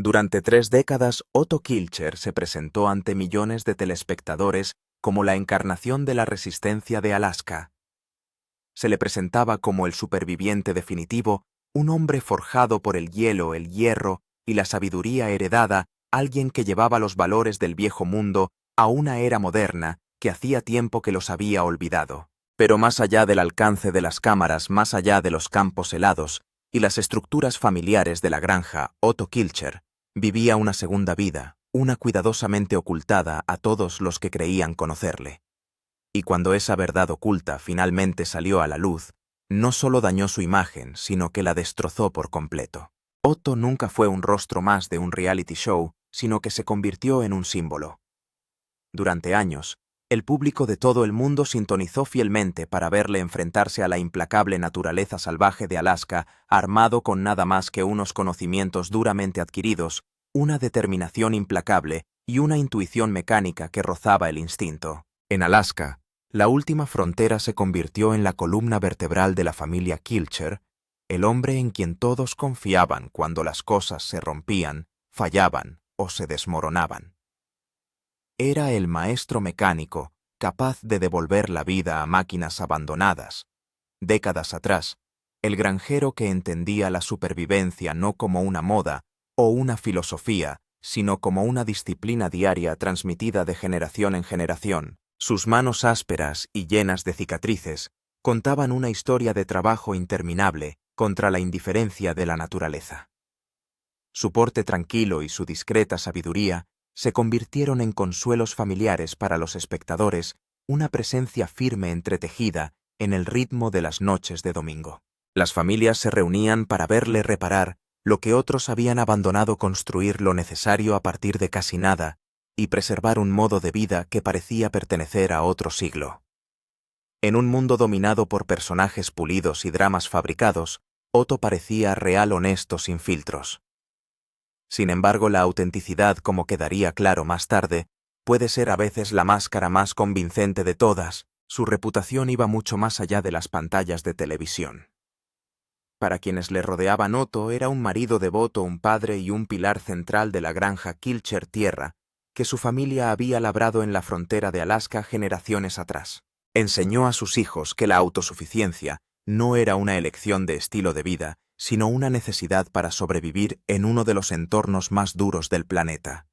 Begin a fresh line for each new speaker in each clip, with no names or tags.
Durante 3 décadas, Otto Kilcher se presentó ante millones de telespectadores como la encarnación de la resistencia de Alaska. Se le presentaba como el superviviente definitivo, un hombre forjado por el hielo, el hierro y la sabiduría heredada, alguien que llevaba los valores del viejo mundo a una era moderna que hacía tiempo que los había olvidado. Pero más allá del alcance de las cámaras, más allá de los campos helados y las estructuras familiares de la granja, Otto Kilcher vivía una segunda vida, una cuidadosamente ocultada a todos los que creían conocerle. Y cuando esa verdad oculta finalmente salió a la luz, no solo dañó su imagen, sino que la destrozó por completo. Otto nunca fue un rostro más de un reality show, sino que se convirtió en un símbolo. Durante años, el público de todo el mundo sintonizó fielmente para verle enfrentarse a la implacable naturaleza salvaje de Alaska, armado con nada más que unos conocimientos duramente adquiridos, una determinación implacable y una intuición mecánica que rozaba el instinto. En Alaska, la última frontera se convirtió en la columna vertebral de la familia Kilcher, el hombre en quien todos confiaban cuando las cosas se rompían, fallaban o se desmoronaban. Era el maestro mecánico capaz de devolver la vida a máquinas abandonadas. Décadas atrás, el granjero que entendía la supervivencia no como una moda o una filosofía, sino como una disciplina diaria transmitida de generación en generación. Sus manos ásperas y llenas de cicatrices contaban una historia de trabajo interminable contra la indiferencia de la naturaleza. Su porte tranquilo y su discreta sabiduría se convirtieron en consuelos familiares para los espectadores, una presencia firme entretejida en el ritmo de las noches de domingo. Las familias se reunían para verle reparar lo que otros habían abandonado, construir lo necesario a partir de casi nada y preservar un modo de vida que parecía pertenecer a otro siglo. En un mundo dominado por personajes pulidos y dramas fabricados, Otto parecía real, honesto, sin filtros. Sin embargo, la autenticidad, como quedaría claro más tarde, puede ser a veces la máscara más convincente de todas. Su reputación iba mucho más allá de las pantallas de televisión. Para quienes le rodeaban, Otto era un marido devoto, un padre y un pilar central de la granja Kilcher Tierra, que su familia había labrado en la frontera de Alaska generaciones atrás. Enseñó a sus hijos que la autosuficiencia no era una elección de estilo de vida, sino una necesidad para sobrevivir en uno de los entornos más duros del planeta.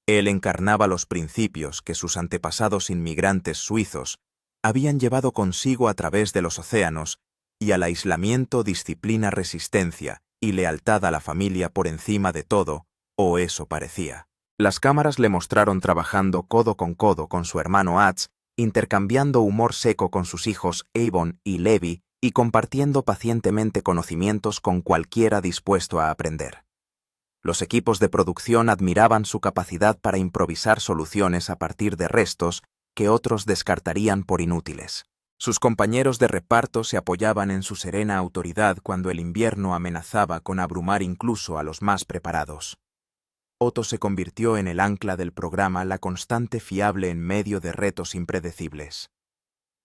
Él encarnaba los principios que sus antepasados inmigrantes suizos habían llevado consigo a través de los océanos, y al aislamiento, disciplina, resistencia y lealtad a la familia por encima de todo, o eso parecía. Las cámaras le mostraron trabajando codo con su hermano Atz, intercambiando humor seco con sus hijos Avon y Levi y compartiendo pacientemente conocimientos con cualquiera dispuesto a aprender. Los equipos de producción admiraban su capacidad para improvisar soluciones a partir de restos que otros descartarían por inútiles. Sus compañeros de reparto se apoyaban en su serena autoridad cuando el invierno amenazaba con abrumar incluso a los más preparados. Otto se convirtió en el ancla del programa, la constante fiable en medio de retos impredecibles.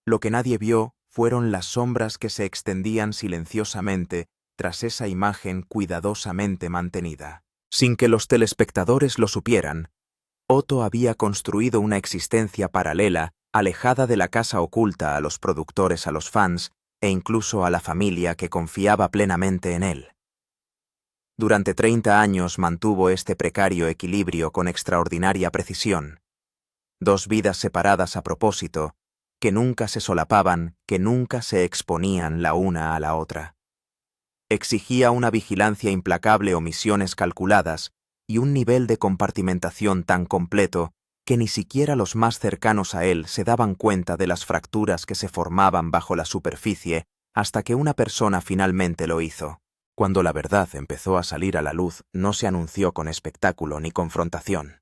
Lo que nadie vio fueron las sombras que se extendían silenciosamente tras esa imagen cuidadosamente mantenida. Sin que los telespectadores lo supieran, Otto había construido una existencia paralela, alejada de la casa oculta a los productores, a los fans e incluso a la familia que confiaba plenamente en él. Durante 30 años mantuvo este precario equilibrio con extraordinaria precisión. Dos vidas separadas a propósito, que nunca se solapaban, que nunca se exponían la una a la otra. Exigía una vigilancia implacable, omisiones calculadas y un nivel de compartimentación tan completo que ni siquiera los más cercanos a él se daban cuenta de las fracturas que se formaban bajo la superficie hasta que una persona finalmente lo hizo. Cuando la verdad empezó a salir a la luz, no se anunció con espectáculo ni confrontación.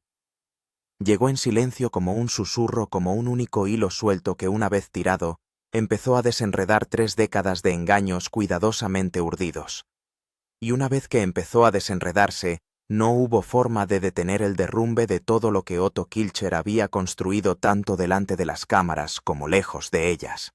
Llegó en silencio, como un susurro, como un único hilo suelto que, una vez tirado, empezó a desenredar 3 décadas de engaños cuidadosamente urdidos. Y una vez que empezó a desenredarse, no hubo forma de detener el derrumbe de todo lo que Otto Kilcher había construido tanto delante de las cámaras como lejos de ellas.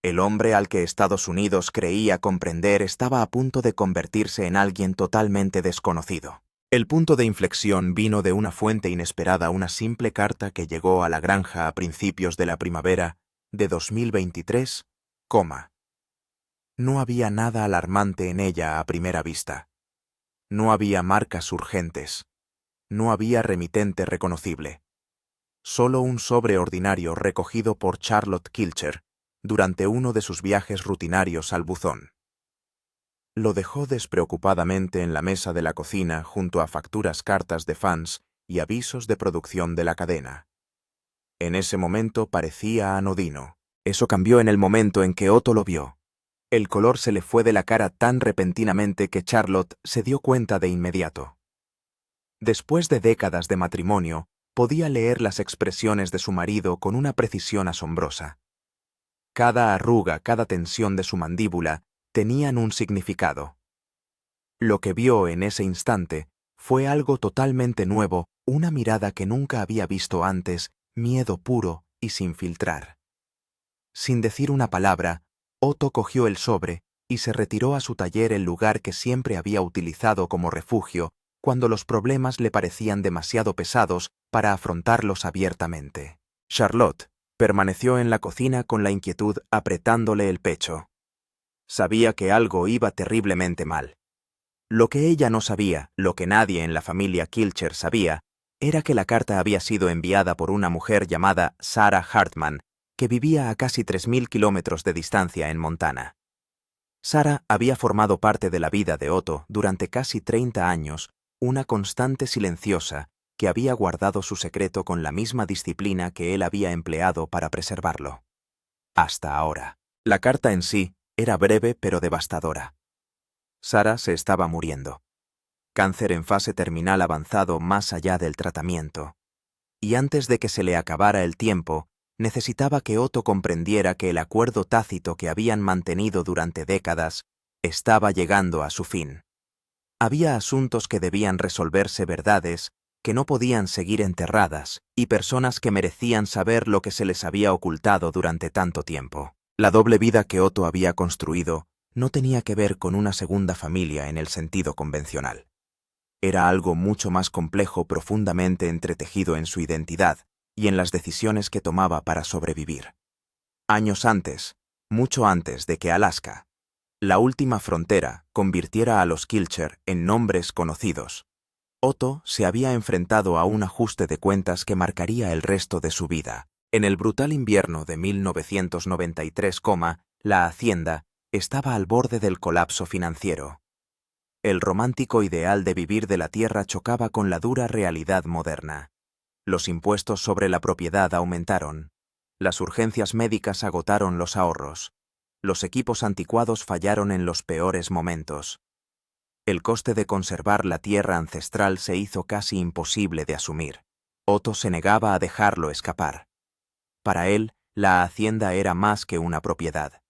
El hombre al que Estados Unidos creía comprender estaba a punto de convertirse en alguien totalmente desconocido. El punto de inflexión vino de una fuente inesperada, una simple carta que llegó a la granja a principios de la primavera de 2023, No había nada alarmante en ella a primera vista. No había marcas urgentes. No había remitente reconocible. Solo un sobre ordinario recogido por Charlotte Kilcher durante uno de sus viajes rutinarios al buzón. Lo dejó despreocupadamente en la mesa de la cocina junto a facturas, cartas de fans y avisos de producción de la cadena. En ese momento parecía anodino. Eso cambió en el momento en que Otto lo vio. El color se le fue de la cara tan repentinamente que Charlotte se dio cuenta de inmediato. Después de décadas de matrimonio, podía leer las expresiones de su marido con una precisión asombrosa. Cada arruga, cada tensión de su mandíbula tenían un significado. Lo que vio en ese instante fue algo totalmente nuevo, una mirada que nunca había visto antes, miedo puro y sin filtrar. Sin decir una palabra, Otto cogió el sobre y se retiró a su taller, el lugar que siempre había utilizado como refugio cuando los problemas le parecían demasiado pesados para afrontarlos abiertamente. Charlotte permaneció en la cocina con la inquietud apretándole el pecho. Sabía que algo iba terriblemente mal. Lo que ella no sabía, lo que nadie en la familia Kilcher sabía, era que la carta había sido enviada por una mujer llamada Sarah Hartman, que vivía a casi 3.000 kilómetros de distancia en Montana. Sarah había formado parte de la vida de Otto durante casi 30 años, una constante silenciosa que había guardado su secreto con la misma disciplina que él había empleado para preservarlo. Hasta ahora. La carta en sí era breve pero devastadora. Sarah se estaba muriendo. Cáncer en fase terminal avanzado más allá del tratamiento. Y antes de que se le acabara el tiempo, necesitaba que Otto comprendiera que el acuerdo tácito que habían mantenido durante décadas estaba llegando a su fin. Había asuntos que debían resolverse, verdades que no podían seguir enterradas, y personas que merecían saber lo que se les había ocultado durante tanto tiempo. La doble vida que Otto había construido no tenía que ver con una segunda familia en el sentido convencional. Era algo mucho más complejo, profundamente entretejido en su identidad y en las decisiones que tomaba para sobrevivir. Años antes, mucho antes de que Alaska, la última frontera, convirtiera a los Kilcher en nombres conocidos, Otto se había enfrentado a un ajuste de cuentas que marcaría el resto de su vida. En el brutal invierno de 1993, la hacienda estaba al borde del colapso financiero. El romántico ideal de vivir de la tierra chocaba con la dura realidad moderna. Los impuestos sobre la propiedad aumentaron. Las urgencias médicas agotaron los ahorros. Los equipos anticuados fallaron en los peores momentos. El coste de conservar la tierra ancestral se hizo casi imposible de asumir. Otto se negaba a dejarlo escapar. Para él, la hacienda era más que una propiedad.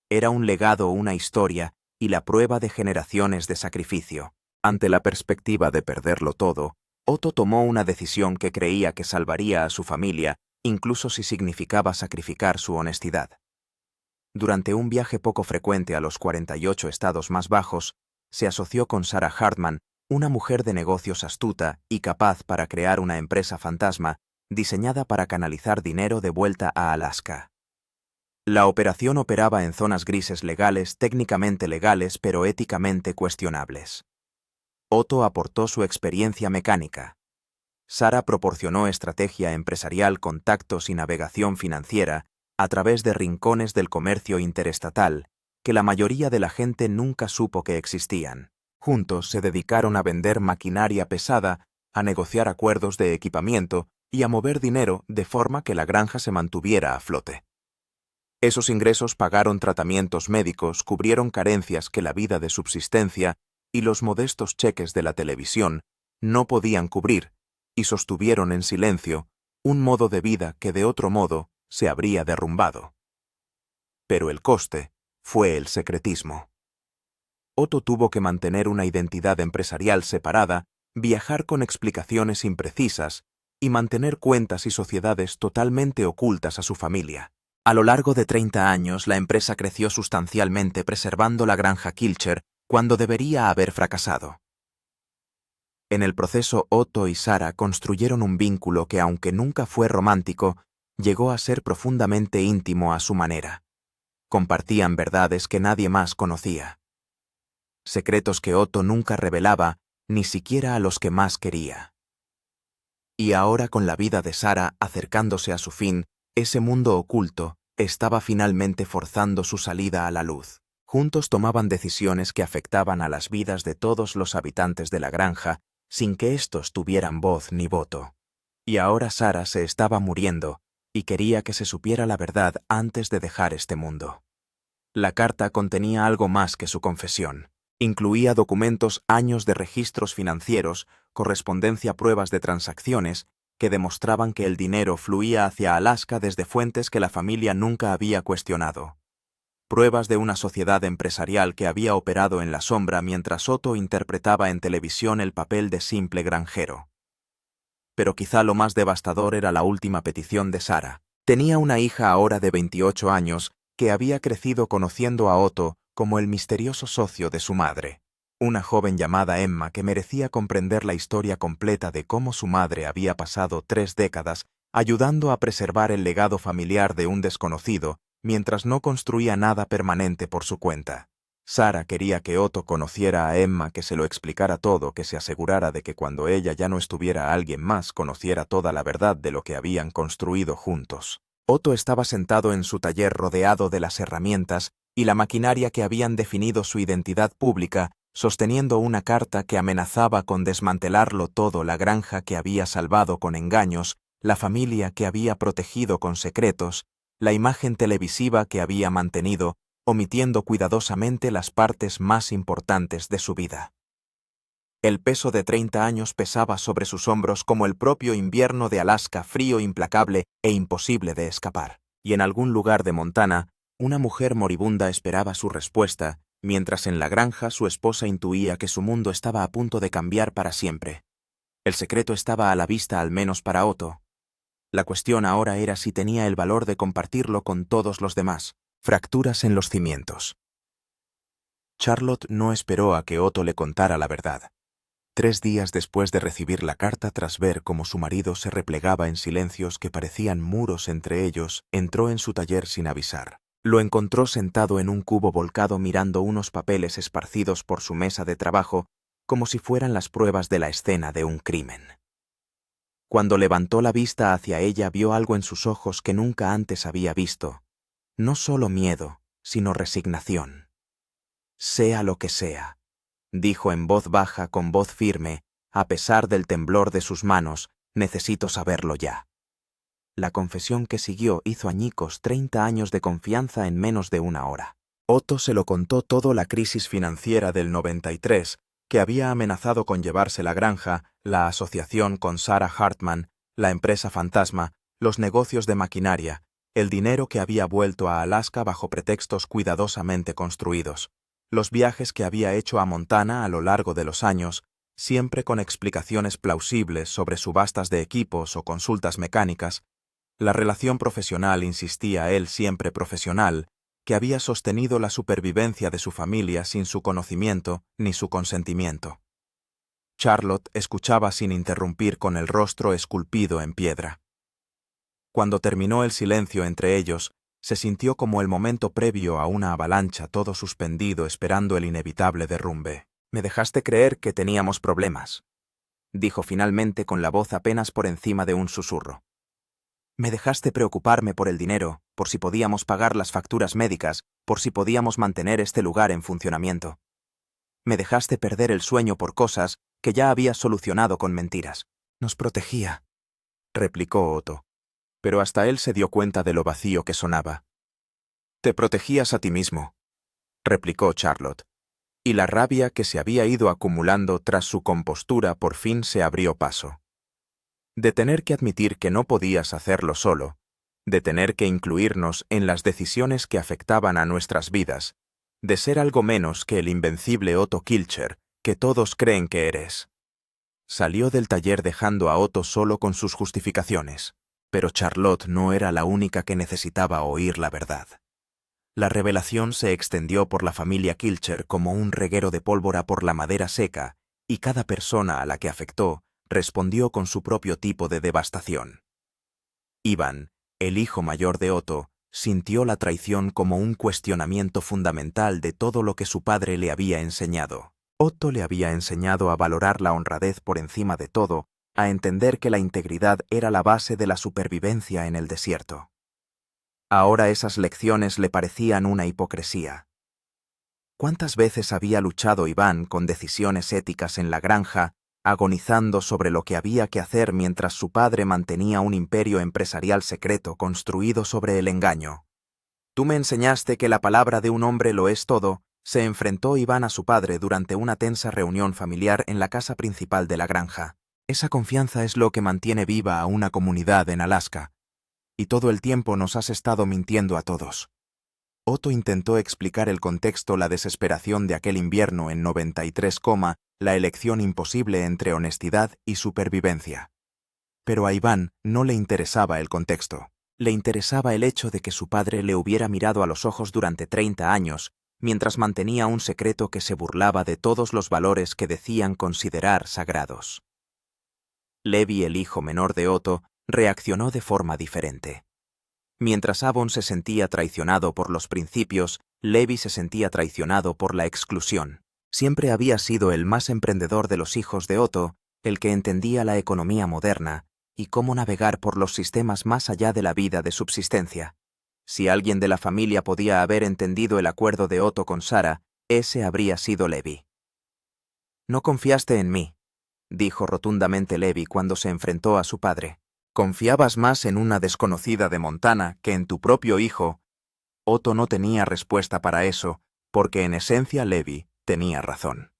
Era un legado, una historia y la prueba de generaciones de sacrificio. Ante la perspectiva de perderlo todo, Otto tomó una decisión que creía que salvaría a su familia, incluso si significaba sacrificar su honestidad. Durante un viaje poco frecuente a los 48 estados más bajos, se asoció con Sarah Hartman, una mujer de negocios astuta y capaz para crear una empresa fantasma diseñada para canalizar dinero de vuelta a Alaska. La operación operaba en zonas grises legales, técnicamente legales pero éticamente cuestionables. Otto aportó su experiencia mecánica. Sarah proporcionó estrategia empresarial, contactos y navegación financiera a través de rincones del comercio interestatal que la mayoría de la gente nunca supo que existían. Juntos se dedicaron a vender maquinaria pesada, a negociar acuerdos de equipamiento y a mover dinero de forma que la granja se mantuviera a flote. Esos ingresos pagaron tratamientos médicos, cubrieron carencias que la vida de subsistencia y los modestos cheques de la televisión no podían cubrir, y sostuvieron en silencio un modo de vida que de otro modo se habría derrumbado. Pero el coste fue el secretismo. Otto tuvo que mantener una identidad empresarial separada, viajar con explicaciones imprecisas y mantener cuentas y sociedades totalmente ocultas a su familia. A lo largo de 30 años, la empresa creció sustancialmente preservando la granja Kilcher cuando debería haber fracasado. En el proceso, Otto y Sara construyeron un vínculo que, aunque nunca fue romántico, llegó a ser profundamente íntimo a su manera. Compartían verdades que nadie más conocía. Secretos que Otto nunca revelaba, ni siquiera a los que más quería. Y ahora, con la vida de Sara acercándose a su fin, ese mundo oculto estaba finalmente forzando su salida a la luz. Juntos tomaban decisiones que afectaban a las vidas de todos los habitantes de la granja, sin que éstos tuvieran voz ni voto. Y ahora Sara se estaba muriendo, y quería que se supiera la verdad antes de dejar este mundo. La carta contenía algo más que su confesión. Incluía documentos, años de registros financieros, correspondencia, pruebas de transacciones, que demostraban que el dinero fluía hacia Alaska desde fuentes que la familia nunca había cuestionado. Pruebas de una sociedad empresarial que había operado en la sombra mientras Otto interpretaba en televisión el papel de simple granjero. Pero quizá lo más devastador era la última petición de Sara. Tenía una hija ahora de 28 años que había crecido conociendo a Otto como el misterioso socio de su madre. Una joven llamada Emma que merecía comprender la historia completa de cómo su madre había pasado 3 décadas ayudando a preservar el legado familiar de un desconocido mientras no construía nada permanente por su cuenta. Sara quería que Otto conociera a Emma, que se lo explicara todo, que se asegurara de que cuando ella ya no estuviera alguien más conociera toda la verdad de lo que habían construido juntos. Otto estaba sentado en su taller rodeado de las herramientas y la maquinaria que habían definido su identidad pública, sosteniendo una carta que amenazaba con desmantelarlo todo: la granja que había salvado con engaños, la familia que había protegido con secretos, la imagen televisiva que había mantenido, omitiendo cuidadosamente las partes más importantes de su vida. El peso de 30 años pesaba sobre sus hombros como el propio invierno de Alaska, frío, implacable e imposible de escapar. Y en algún lugar de Montana, una mujer moribunda esperaba su respuesta, mientras en la granja su esposa intuía que su mundo estaba a punto de cambiar para siempre. El secreto estaba a la vista, al menos para Otto. La cuestión ahora era si tenía el valor de compartirlo con todos los demás. Fracturas en los cimientos. Charlotte no esperó a que Otto le contara la verdad. 3 días después de recibir la carta, tras ver cómo su marido se replegaba en silencios que parecían muros entre ellos, entró en su taller sin avisar. Lo encontró sentado en un cubo volcado mirando unos papeles esparcidos por su mesa de trabajo como si fueran las pruebas de la escena de un crimen. Cuando levantó la vista hacia ella, vio algo en sus ojos que nunca antes había visto. No solo miedo, sino resignación. «Sea lo que sea», dijo en voz baja, con voz firme, a pesar del temblor de sus manos, «necesito saberlo ya». La confesión que siguió hizo añicos 30 años de confianza en menos de una hora. Otto se lo contó todo: la crisis financiera del 93, que había amenazado con llevarse la granja, la asociación con Sarah Hartman, la empresa fantasma, los negocios de maquinaria, el dinero que había vuelto a Alaska bajo pretextos cuidadosamente construidos, los viajes que había hecho a Montana a lo largo de los años, siempre con explicaciones plausibles sobre subastas de equipos o consultas mecánicas, la relación profesional, insistía él, siempre profesional, que había sostenido la supervivencia de su familia sin su conocimiento ni su consentimiento. Charlotte escuchaba sin interrumpir, con el rostro esculpido en piedra. Cuando terminó el silencio entre ellos, se sintió como el momento previo a una avalancha, todo suspendido esperando el inevitable derrumbe. «Me dejaste creer que teníamos problemas», dijo finalmente con la voz apenas por encima de un susurro. «Me dejaste preocuparme por el dinero, por si podíamos pagar las facturas médicas, por si podíamos mantener este lugar en funcionamiento. Me dejaste perder el sueño por cosas que ya habías solucionado con mentiras». «Nos protegía», replicó Otto, pero hasta él se dio cuenta de lo vacío que sonaba. «Te protegías a ti mismo», replicó Charlotte, y la rabia que se había ido acumulando tras su compostura por fin se abrió paso. De tener que admitir que no podías hacerlo solo, de tener que incluirnos en las decisiones que afectaban a nuestras vidas, de ser algo menos que el invencible Otto Kilcher que todos creen que eres. Salió del taller dejando a Otto solo con sus justificaciones. Pero Charlotte no era la única que necesitaba oír la verdad. La revelación se extendió por la familia Kilcher como un reguero de pólvora por la madera seca, y cada persona a la que afectó respondió con su propio tipo de devastación. Ivan, el hijo mayor de Otto, sintió la traición como un cuestionamiento fundamental de todo lo que su padre le había enseñado. Otto le había enseñado a valorar la honradez por encima de todo, a entender que la integridad era la base de la supervivencia en el desierto. Ahora esas lecciones le parecían una hipocresía. ¿Cuántas veces había luchado Iván con decisiones éticas en la granja, agonizando sobre lo que había que hacer mientras su padre mantenía un imperio empresarial secreto construido sobre el engaño? «Tú me enseñaste que la palabra de un hombre lo es todo», se enfrentó Iván a su padre durante una tensa reunión familiar en la casa principal de la granja. Esa confianza es lo que mantiene viva a una comunidad en Alaska. Y todo el tiempo nos has estado mintiendo a todos. Otto intentó explicar el contexto, la desesperación de aquel invierno en 93, la elección imposible entre honestidad y supervivencia. Pero a Iván no le interesaba el contexto. Le interesaba el hecho de que su padre le hubiera mirado a los ojos durante 30 años, mientras mantenía un secreto que se burlaba de todos los valores que decían considerar sagrados. Levi, el hijo menor de Otto, reaccionó de forma diferente. Mientras Avon se sentía traicionado por los principios, Levi se sentía traicionado por la exclusión. Siempre había sido el más emprendedor de los hijos de Otto, el que entendía la economía moderna y cómo navegar por los sistemas más allá de la vida de subsistencia. Si alguien de la familia podía haber entendido el acuerdo de Otto con Sara, ese habría sido Levi. «No confiaste en mí», dijo rotundamente Levi cuando se enfrentó a su padre. «Confiabas más en una desconocida de Montana que en tu propio hijo». Otto no tenía respuesta para eso, porque en esencia Levi tenía razón.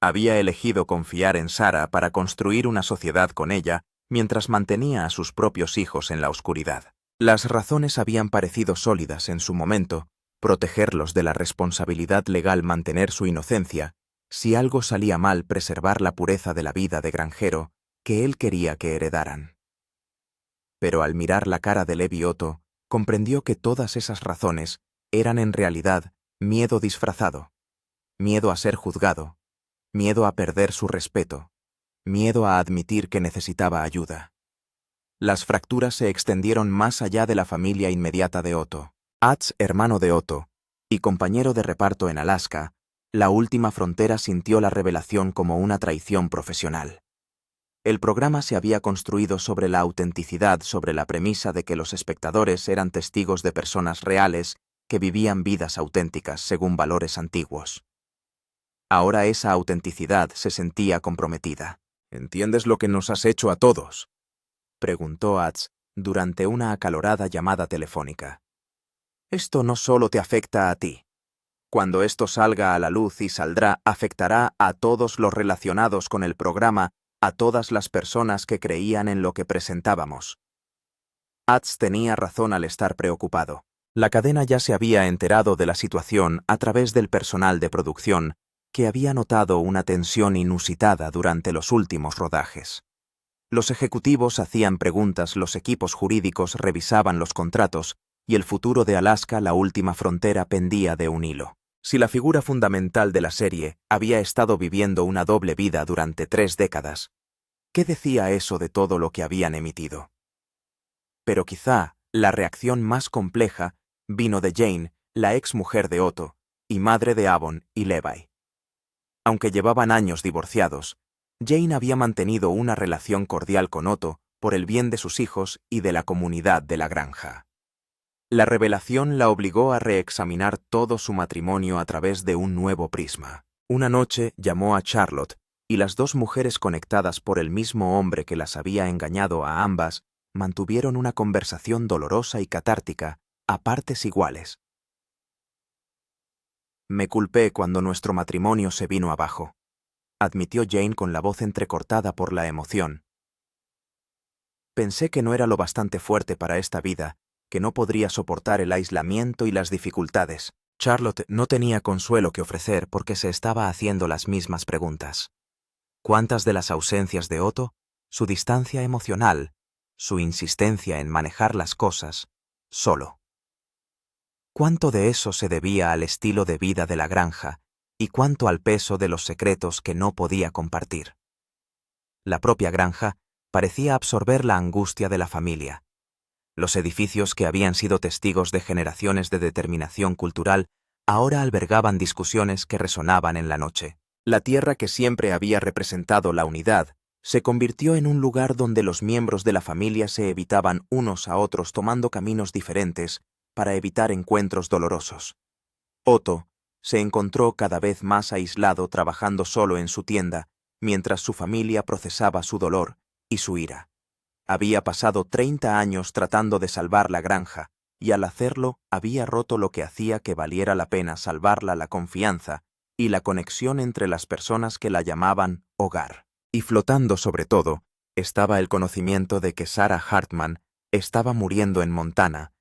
Había elegido confiar en Sara para construir una sociedad con ella, mientras mantenía a sus propios hijos en la oscuridad. Las razones habían parecido sólidas en su momento: protegerlos de la responsabilidad legal, mantener su inocencia, si algo salía mal, preservar la pureza de la vida de granjero que él quería que heredaran. Pero al mirar la cara de Levi, Otto comprendió que todas esas razones eran en realidad miedo disfrazado, miedo a ser juzgado, miedo a perder su respeto, miedo a admitir que necesitaba ayuda. Las fracturas se extendieron más allá de la familia inmediata de Otto. Atz, hermano de Otto y compañero de reparto en Alaska, la última frontera, sintió la revelación como una traición profesional. El programa se había construido sobre la autenticidad, sobre la premisa de que los espectadores eran testigos de personas reales que vivían vidas auténticas según valores antiguos. Ahora esa autenticidad se sentía comprometida. «¿Entiendes lo que nos has hecho a todos?», preguntó Atz durante una acalorada llamada telefónica. «Esto no solo te afecta a ti. Cuando esto salga a la luz, y saldrá, afectará a todos los relacionados con el programa, a todas las personas que creían en lo que presentábamos». Atz tenía razón al estar preocupado. La cadena ya se había enterado de la situación a través del personal de producción, que había notado una tensión inusitada durante los últimos rodajes. Los ejecutivos hacían preguntas, los equipos jurídicos revisaban los contratos, y el futuro de Alaska, la última frontera, pendía de un hilo. Si la figura fundamental de la serie había estado viviendo una doble vida durante 3 décadas, ¿qué decía eso de todo lo que habían emitido? Pero quizá la reacción más compleja vino de Jane, la ex mujer de Otto, y madre de Avon y Levi. Aunque llevaban años divorciados, Jane había mantenido una relación cordial con Otto por el bien de sus hijos y de la comunidad de la granja. La revelación la obligó a reexaminar todo su matrimonio a través de un nuevo prisma. Una noche llamó a Charlotte, y las dos mujeres, conectadas por el mismo hombre que las había engañado a ambas, mantuvieron una conversación dolorosa y catártica, a partes iguales. «Me culpé cuando nuestro matrimonio se vino abajo», admitió Jane con la voz entrecortada por la emoción. «Pensé que no era lo bastante fuerte para esta vida, que no podría soportar el aislamiento y las dificultades». Charlotte no tenía consuelo que ofrecer porque se estaba haciendo las mismas preguntas. ¿Cuántas de las ausencias de Otto, su distancia emocional, su insistencia en manejar las cosas solo. ¿Cuánto de eso se debía al estilo de vida de la granja y cuánto al peso de los secretos que no podía compartir? La propia granja parecía absorber la angustia de la familia. Los edificios que habían sido testigos de generaciones de determinación cultural ahora albergaban discusiones que resonaban en la noche. La tierra que siempre había representado la unidad se convirtió en un lugar donde los miembros de la familia se evitaban unos a otros tomando caminos diferentes para evitar encuentros dolorosos. Otto se encontró cada vez más aislado trabajando solo en su tienda, mientras su familia procesaba su dolor y su ira. Había pasado 30 años tratando de salvar la granja, y al hacerlo había roto lo que hacía que valiera la pena salvarla: la confianza y la conexión entre las personas que la llamaban hogar. Y flotando sobre todo, estaba el conocimiento de que Sarah Hartman estaba muriendo en Montana,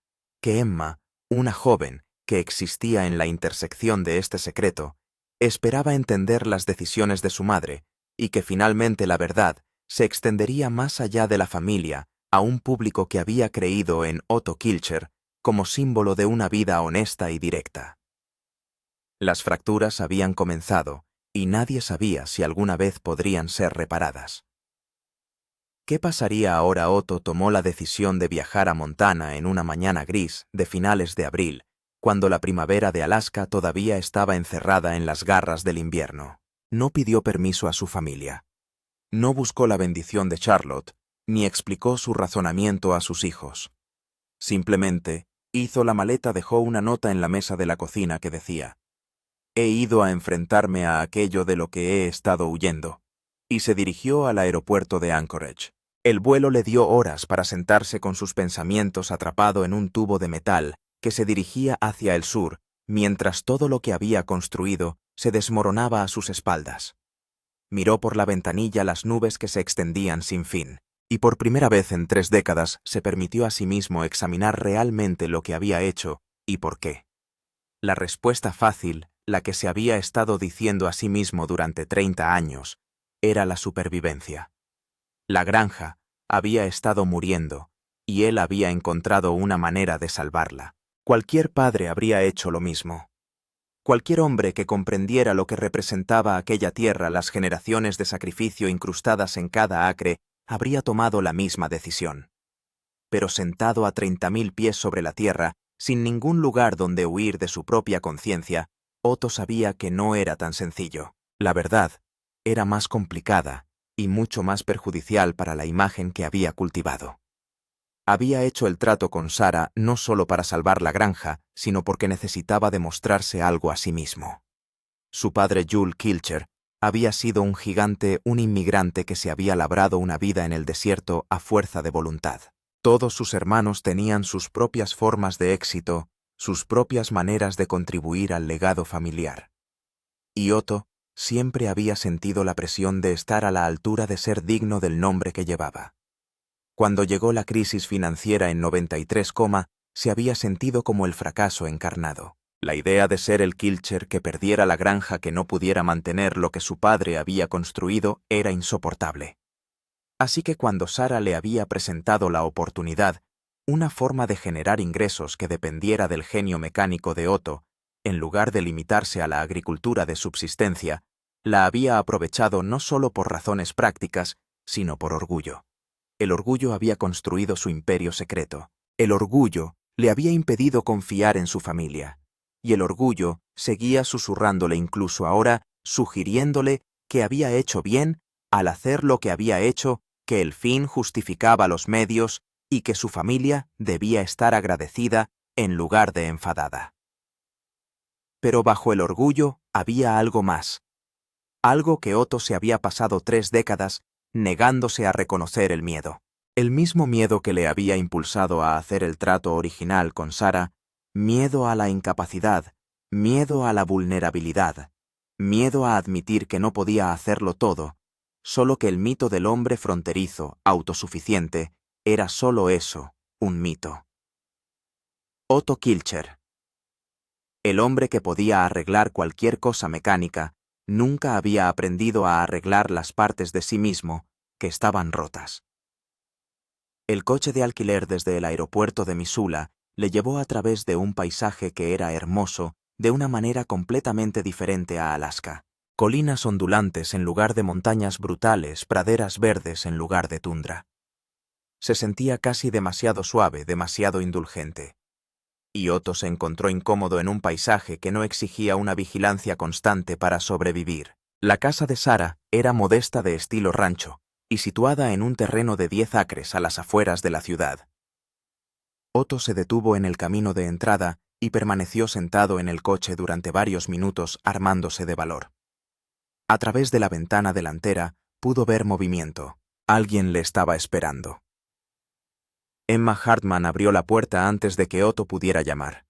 que Emma, una joven que existía en la intersección de este secreto, esperaba entender las decisiones de su madre, y que finalmente la verdad se extendería más allá de la familia a un público que había creído en Otto Kilcher como símbolo de una vida honesta y directa. Las fracturas habían comenzado y nadie sabía si alguna vez podrían ser reparadas. ¿Qué pasaría ahora? Otto tomó la decisión de viajar a Montana en una mañana gris de finales de abril, cuando la primavera de Alaska todavía estaba encerrada en las garras del invierno. No pidió permiso a su familia. No buscó la bendición de Charlotte, ni explicó su razonamiento a sus hijos. Simplemente hizo la maleta, dejó una nota en la mesa de la cocina que decía: «He ido a enfrentarme a aquello de lo que he estado huyendo», y se dirigió al aeropuerto de Anchorage. El vuelo le dio horas para sentarse con sus pensamientos atrapado en un tubo de metal que se dirigía hacia el sur, mientras todo lo que había construido se desmoronaba a sus espaldas. Miró por la ventanilla las nubes que se extendían sin fin, y por primera vez en 3 décadas se permitió a sí mismo examinar realmente lo que había hecho y por qué. La respuesta fácil, la que se había estado diciendo a sí mismo durante 30 años, era la supervivencia. La granja había estado muriendo, y él había encontrado una manera de salvarla. Cualquier padre habría hecho lo mismo. Cualquier hombre que comprendiera lo que representaba aquella tierra, las generaciones de sacrificio incrustadas en cada acre, habría tomado la misma decisión. Pero sentado a 30.000 pies sobre la tierra, sin ningún lugar donde huir de su propia conciencia, Otto sabía que no era tan sencillo. La verdad era más complicada y mucho más perjudicial para la imagen que había cultivado. Había hecho el trato con Sarah no solo para salvar la granja, sino porque necesitaba demostrarse algo a sí mismo. Su padre Jules Kilcher había sido un gigante, un inmigrante que se había labrado una vida en el desierto a fuerza de voluntad. Todos sus hermanos tenían sus propias formas de éxito, sus propias maneras de contribuir al legado familiar. Y Otto siempre había sentido la presión de estar a la altura de ser digno del nombre que llevaba. Cuando llegó la crisis financiera en 93, se había sentido como el fracaso encarnado. La idea de ser el Kilcher que perdiera la granja, que no pudiera mantener lo que su padre había construido, era insoportable. Así que cuando Sarah le había presentado la oportunidad, una forma de generar ingresos que dependiera del genio mecánico de Otto, en lugar de limitarse a la agricultura de subsistencia, la había aprovechado no solo por razones prácticas, sino por orgullo. El orgullo había construido su imperio secreto. El orgullo le había impedido confiar en su familia. Y el orgullo seguía susurrándole, incluso ahora, sugiriéndole que había hecho bien al hacer lo que había hecho, que el fin justificaba los medios y que su familia debía estar agradecida en lugar de enfadada. Pero bajo el orgullo había algo más. Algo que Otto se había pasado 3 décadas negándose a reconocer: el miedo. El mismo miedo que le había impulsado a hacer el trato original con Sarah, miedo a la incapacidad, miedo a la vulnerabilidad, miedo a admitir que no podía hacerlo todo, solo que el mito del hombre fronterizo, autosuficiente, era solo eso, un mito. Otto Kilcher. El hombre que podía arreglar cualquier cosa mecánica, nunca había aprendido a arreglar las partes de sí mismo que estaban rotas. El coche de alquiler desde el aeropuerto de Missoula le llevó a través de un paisaje que era hermoso de una manera completamente diferente a Alaska. Colinas ondulantes en lugar de montañas brutales, praderas verdes en lugar de tundra. Se sentía casi demasiado suave, demasiado indulgente. Y Otto se encontró incómodo en un paisaje que no exigía una vigilancia constante para sobrevivir. La casa de Sarah era modesta de estilo rancho y situada en un terreno de 10 acres a las afueras de la ciudad. Otto se detuvo en el camino de entrada y permaneció sentado en el coche durante varios minutos armándose de valor. A través de la ventana delantera pudo ver movimiento. Alguien le estaba esperando. Emma Hartman abrió la puerta antes de que Otto pudiera llamar.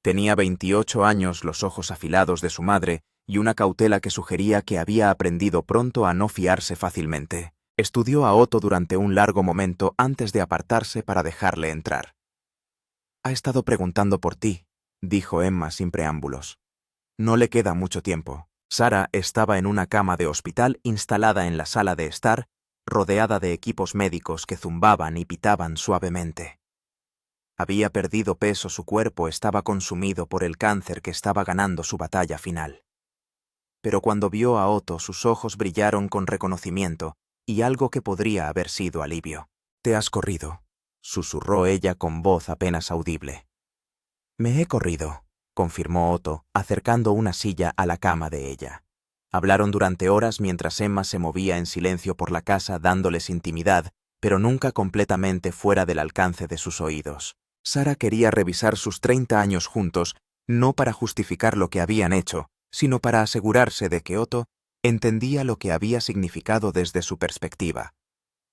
Tenía 28 años, los ojos afilados de su madre y una cautela que sugería que había aprendido pronto a no fiarse fácilmente. Estudió a Otto durante un largo momento antes de apartarse para dejarle entrar. «Ha estado preguntando por ti», dijo Emma sin preámbulos. «No le queda mucho tiempo». Sarah estaba en una cama de hospital instalada en la sala de estar, rodeada de equipos médicos que zumbaban y pitaban suavemente. Había perdido peso, su cuerpo estaba consumido por el cáncer que estaba ganando su batalla final. Pero cuando vio a Otto, sus ojos brillaron con reconocimiento y algo que podría haber sido alivio. «Te has corrido», susurró ella con voz apenas audible. «Me he corrido», confirmó Otto, acercando una silla a la cama de ella. Hablaron durante horas mientras Emma se movía en silencio por la casa dándoles intimidad, pero nunca completamente fuera del alcance de sus oídos. Sarah quería revisar sus 30 años juntos, no para justificar lo que habían hecho, sino para asegurarse de que Otto entendía lo que había significado desde su perspectiva.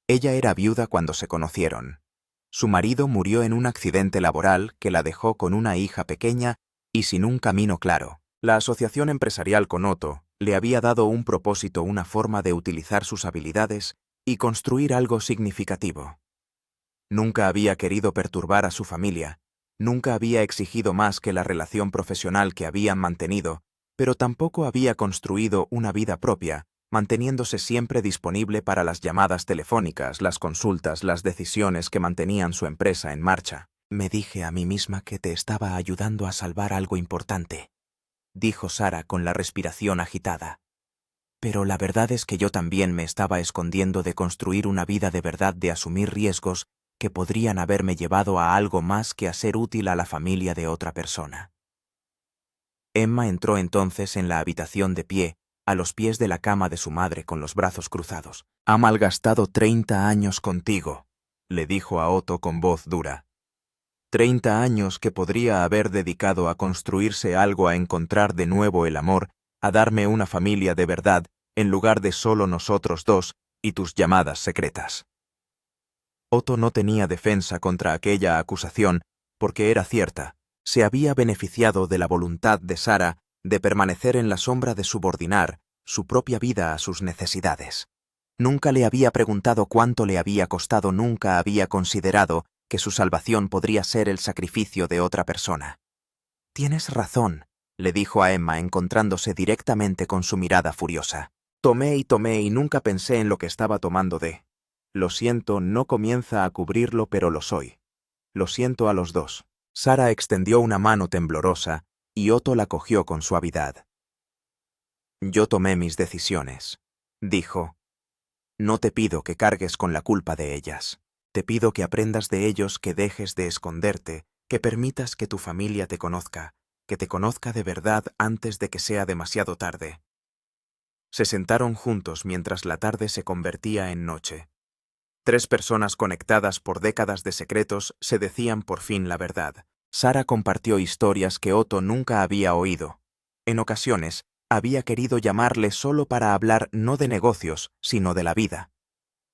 Ella era viuda cuando se conocieron. Su marido murió en un accidente laboral que la dejó con una hija pequeña y sin un camino claro. La asociación empresarial con Otto le había dado un propósito, una forma de utilizar sus habilidades y construir algo significativo. Nunca había querido perturbar a su familia, nunca había exigido más que la relación profesional que habían mantenido, pero tampoco había construido una vida propia, manteniéndose siempre disponible para las llamadas telefónicas, las consultas, las decisiones que mantenían su empresa en marcha. «Me dije a mí misma que te estaba ayudando a salvar algo importante», dijo Sarah con la respiración agitada. «Pero la verdad es que yo también me estaba escondiendo de construir una vida de verdad, de asumir riesgos que podrían haberme llevado a algo más que a ser útil a la familia de otra persona». Emma entró entonces en la habitación de pie, a los pies de la cama de su madre con los brazos cruzados. «Ha malgastado 30 años contigo», le dijo a Otto con voz dura. 30 años que podría haber dedicado a construirse algo, a encontrar de nuevo el amor, a darme una familia de verdad, en lugar de solo nosotros dos y tus llamadas secretas. Otto no tenía defensa contra aquella acusación, porque era cierta. Se había beneficiado de la voluntad de Sarah de permanecer en la sombra, de subordinar su propia vida a sus necesidades. Nunca le había preguntado cuánto le había costado, nunca había considerado que su salvación podría ser el sacrificio de otra persona. «Tienes razón», le dijo a Emma, encontrándose directamente con su mirada furiosa. Tomé y nunca pensé en lo que estaba tomando de. Lo siento, no comienza a cubrirlo, pero lo soy. Lo siento a los dos». Sarah extendió una mano temblorosa y Otto la cogió con suavidad. «Yo tomé mis decisiones», dijo. «No te pido que cargues con la culpa de ellas. Te pido que aprendas de ellos, que dejes de esconderte, que permitas que tu familia te conozca de verdad antes de que sea demasiado tarde». Se sentaron juntos mientras la tarde se convertía en noche. 3 personas conectadas por décadas de secretos se decían por fin la verdad. Sarah compartió historias que Otto nunca había oído. En ocasiones, había querido llamarle solo para hablar no de negocios, sino de la vida.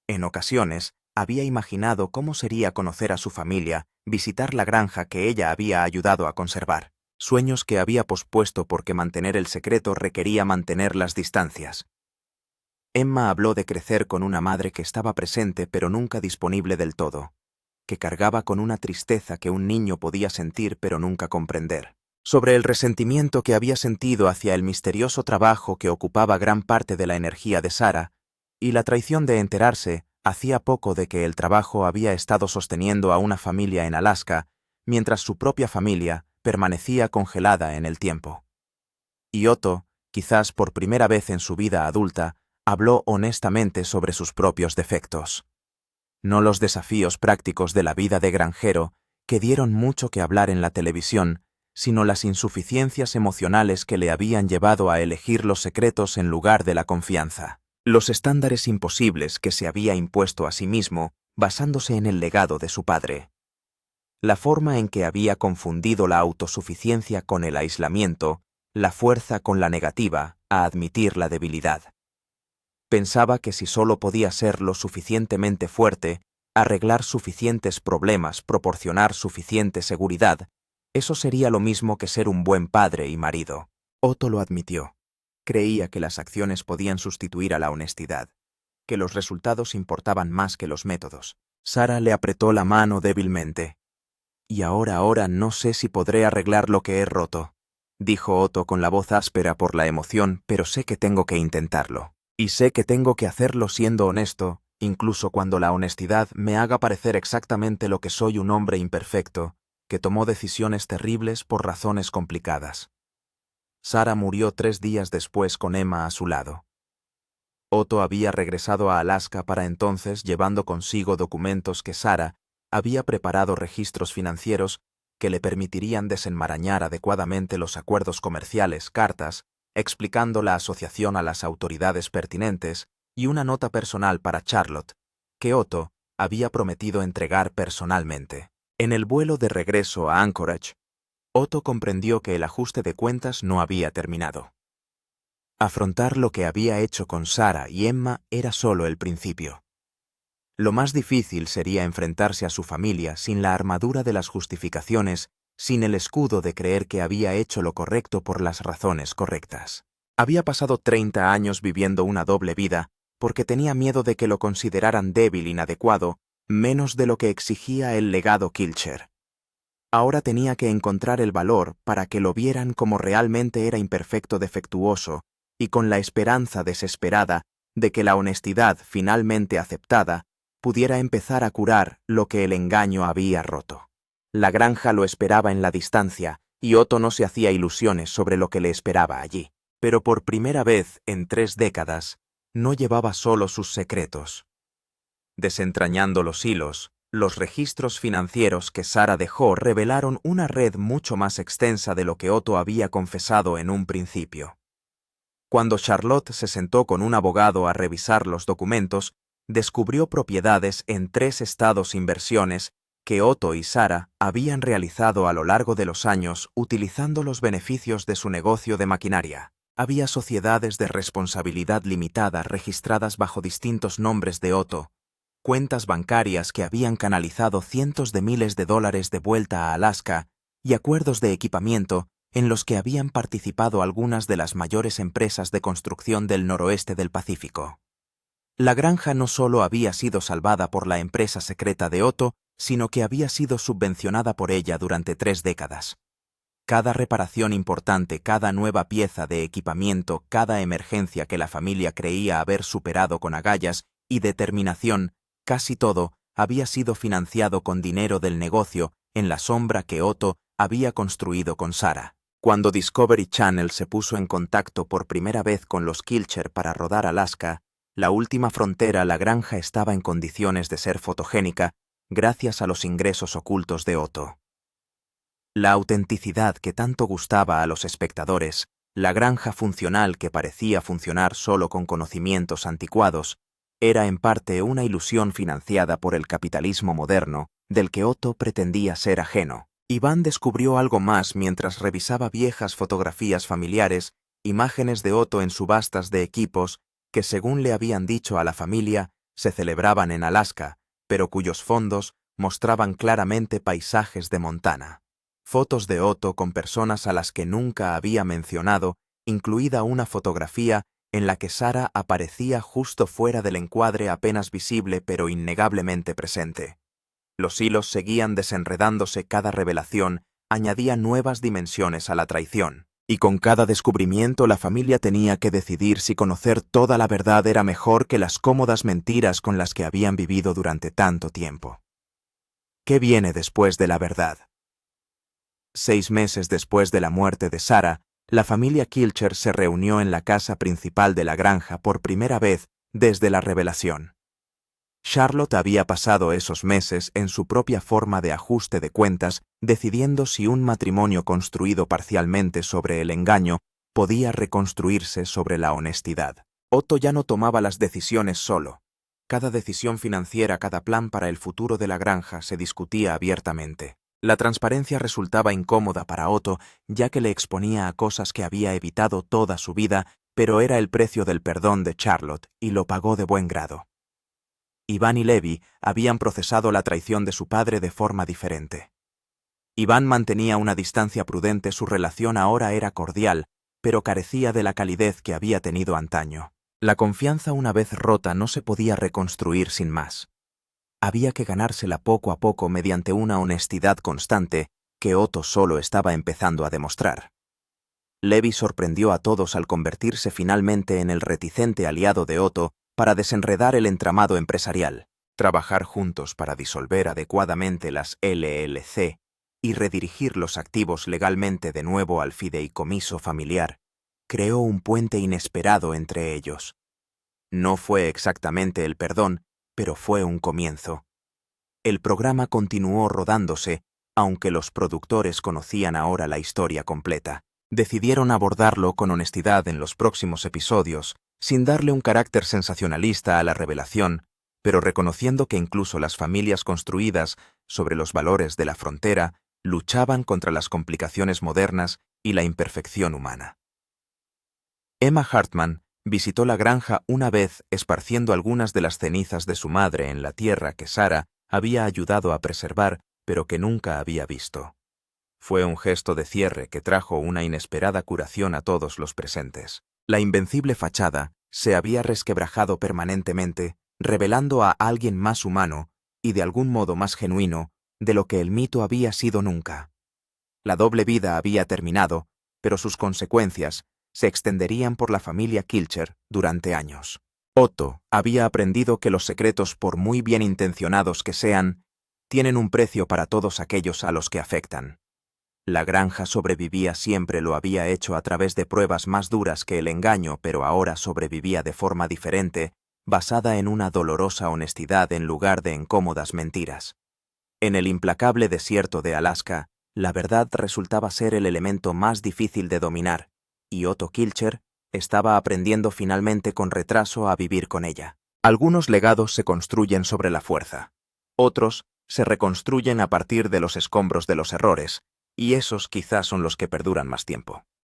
En ocasiones, había imaginado cómo sería conocer a su familia, visitar la granja que ella había ayudado a conservar. Sueños que había pospuesto porque mantener el secreto requería mantener las distancias. Emma habló de crecer con una madre que estaba presente pero nunca disponible del todo, que cargaba con una tristeza que un niño podía sentir pero nunca comprender, sobre el resentimiento que había sentido hacia el misterioso trabajo que ocupaba gran parte de la energía de Sarah, y la traición de enterarse Hacía poco de que el trabajo había estado sosteniendo a una familia en Alaska, mientras su propia familia permanecía congelada en el tiempo. Y Otto, quizás por primera vez en su vida adulta, habló honestamente sobre sus propios defectos. No los desafíos prácticos de la vida de granjero, que dieron mucho que hablar en la televisión, sino las insuficiencias emocionales que le habían llevado a elegir los secretos en lugar de la confianza. Los estándares imposibles que se había impuesto a sí mismo, basándose en el legado de su padre. La forma en que había confundido la autosuficiencia con el aislamiento, la fuerza con la negativa a admitir la debilidad. Pensaba que si solo podía ser lo suficientemente fuerte, arreglar suficientes problemas, proporcionar suficiente seguridad, eso sería lo mismo que ser un buen padre y marido. Otto lo admitió. Creía que las acciones podían sustituir a la honestidad, que los resultados importaban más que los métodos. Sara le apretó la mano débilmente. Y ahora no sé si podré arreglar lo que he roto, dijo Otto con la voz áspera por la emoción, pero sé que tengo que intentarlo. Y sé que tengo que hacerlo siendo honesto, incluso cuando la honestidad me haga parecer exactamente lo que soy, un hombre imperfecto, que tomó decisiones terribles por razones complicadas. Sara murió 3 días después con Emma a su lado. Otto había regresado a Alaska para entonces, llevando consigo documentos que Sara había preparado, registros financieros que le permitirían desenmarañar adecuadamente los acuerdos comerciales, cartas, explicando la asociación a las autoridades pertinentes, y una nota personal para Charlotte, que Otto había prometido entregar personalmente. En el vuelo de regreso a Anchorage, Otto comprendió que el ajuste de cuentas no había terminado. Afrontar lo que había hecho con Sara y Emma era solo el principio. Lo más difícil sería enfrentarse a su familia sin la armadura de las justificaciones, sin el escudo de creer que había hecho lo correcto por las razones correctas. Había pasado 30 años viviendo una doble vida porque tenía miedo de que lo consideraran débil, inadecuado, menos de lo que exigía el legado Kilcher. Ahora tenía que encontrar el valor para que lo vieran como realmente era, imperfecto, defectuoso, y con la esperanza desesperada de que la honestidad finalmente aceptada pudiera empezar a curar lo que el engaño había roto. La granja lo esperaba en la distancia, y Otto no se hacía ilusiones sobre lo que le esperaba allí. Pero por primera vez en 3 décadas, no llevaba solo sus secretos. Desentrañando los hilos, los registros financieros que Sara dejó revelaron una red mucho más extensa de lo que Otto había confesado en un principio. Cuando Charlotte se sentó con un abogado a revisar los documentos, descubrió propiedades en 3 estados, inversiones que Otto y Sara habían realizado a lo largo de los años utilizando los beneficios de su negocio de maquinaria. Había sociedades de responsabilidad limitada registradas bajo distintos nombres de Otto, cuentas bancarias que habían canalizado cientos de miles de dólares de vuelta a Alaska y acuerdos de equipamiento en los que habían participado algunas de las mayores empresas de construcción del noroeste del Pacífico. La granja no solo había sido salvada por la empresa secreta de Otto, sino que había sido subvencionada por ella durante 3 décadas. Cada reparación importante, cada nueva pieza de equipamiento, cada emergencia que la familia creía haber superado con agallas y determinación, casi todo había sido financiado con dinero del negocio en la sombra que Otto había construido con Sara. Cuando Discovery Channel se puso en contacto por primera vez con los Kilcher para rodar Alaska, la última frontera, la granja estaba en condiciones de ser fotogénica gracias a los ingresos ocultos de Otto. La autenticidad que tanto gustaba a los espectadores, la granja funcional que parecía funcionar solo con conocimientos anticuados, era en parte una ilusión financiada por el capitalismo moderno del que Otto pretendía ser ajeno. Iván descubrió algo más mientras revisaba viejas fotografías familiares, imágenes de Otto en subastas de equipos que, según le habían dicho a la familia, se celebraban en Alaska, pero cuyos fondos mostraban claramente paisajes de Montana. Fotos de Otto con personas a las que nunca había mencionado, incluida una fotografía en la que Sara aparecía justo fuera del encuadre, apenas visible pero innegablemente presente. Los hilos seguían desenredándose, cada revelación añadía nuevas dimensiones a la traición. Y con cada descubrimiento la familia tenía que decidir si conocer toda la verdad era mejor que las cómodas mentiras con las que habían vivido durante tanto tiempo. ¿Qué viene después de la verdad? 6 meses después de la muerte de Sarah, la familia Kilcher se reunió en la casa principal de la granja por primera vez desde la revelación. Charlotte había pasado esos meses en su propia forma de ajuste de cuentas, decidiendo si un matrimonio construido parcialmente sobre el engaño podía reconstruirse sobre la honestidad. Otto ya no tomaba las decisiones solo. Cada decisión financiera, cada plan para el futuro de la granja se discutía abiertamente. La transparencia resultaba incómoda para Otto, ya que le exponía a cosas que había evitado toda su vida, pero era el precio del perdón de Charlotte, y lo pagó de buen grado. Iván y Levi habían procesado la traición de su padre de forma diferente. Iván mantenía una distancia prudente, su relación ahora era cordial, pero carecía de la calidez que había tenido antaño. La confianza una vez rota no se podía reconstruir sin más. Había que ganársela poco a poco mediante una honestidad constante que Otto solo estaba empezando a demostrar. Levi sorprendió a todos al convertirse finalmente en el reticente aliado de Otto para desenredar el entramado empresarial, trabajar juntos para disolver adecuadamente las LLC y redirigir los activos legalmente de nuevo al fideicomiso familiar, creó un puente inesperado entre ellos. No fue exactamente el perdón, pero fue un comienzo. El programa continuó rodándose, aunque los productores conocían ahora la historia completa. Decidieron abordarlo con honestidad en los próximos episodios, sin darle un carácter sensacionalista a la revelación, pero reconociendo que incluso las familias construidas sobre los valores de la frontera luchaban contra las complicaciones modernas y la imperfección humana. Emma Hartman visitó la granja una vez esparciendo algunas de las cenizas de su madre en la tierra que Sarah había ayudado a preservar, pero que nunca había visto. Fue un gesto de cierre que trajo una inesperada curación a todos los presentes. La invencible fachada se había resquebrajado permanentemente, revelando a alguien más humano y de algún modo más genuino de lo que el mito había sido nunca. La doble vida había terminado, pero sus consecuencias se extenderían por la familia Kilcher durante años. Otto había aprendido que los secretos, por muy bien intencionados que sean, tienen un precio para todos aquellos a los que afectan. La granja sobrevivía, siempre lo había hecho a través de pruebas más duras que el engaño, pero ahora sobrevivía de forma diferente, basada en una dolorosa honestidad en lugar de incómodas mentiras. En el implacable desierto de Alaska, la verdad resultaba ser el elemento más difícil de dominar, y Otto Kilcher estaba aprendiendo finalmente con retraso a vivir con ella. Algunos legados se construyen sobre la fuerza, otros se reconstruyen a partir de los escombros de los errores, y esos quizás son los que perduran más tiempo.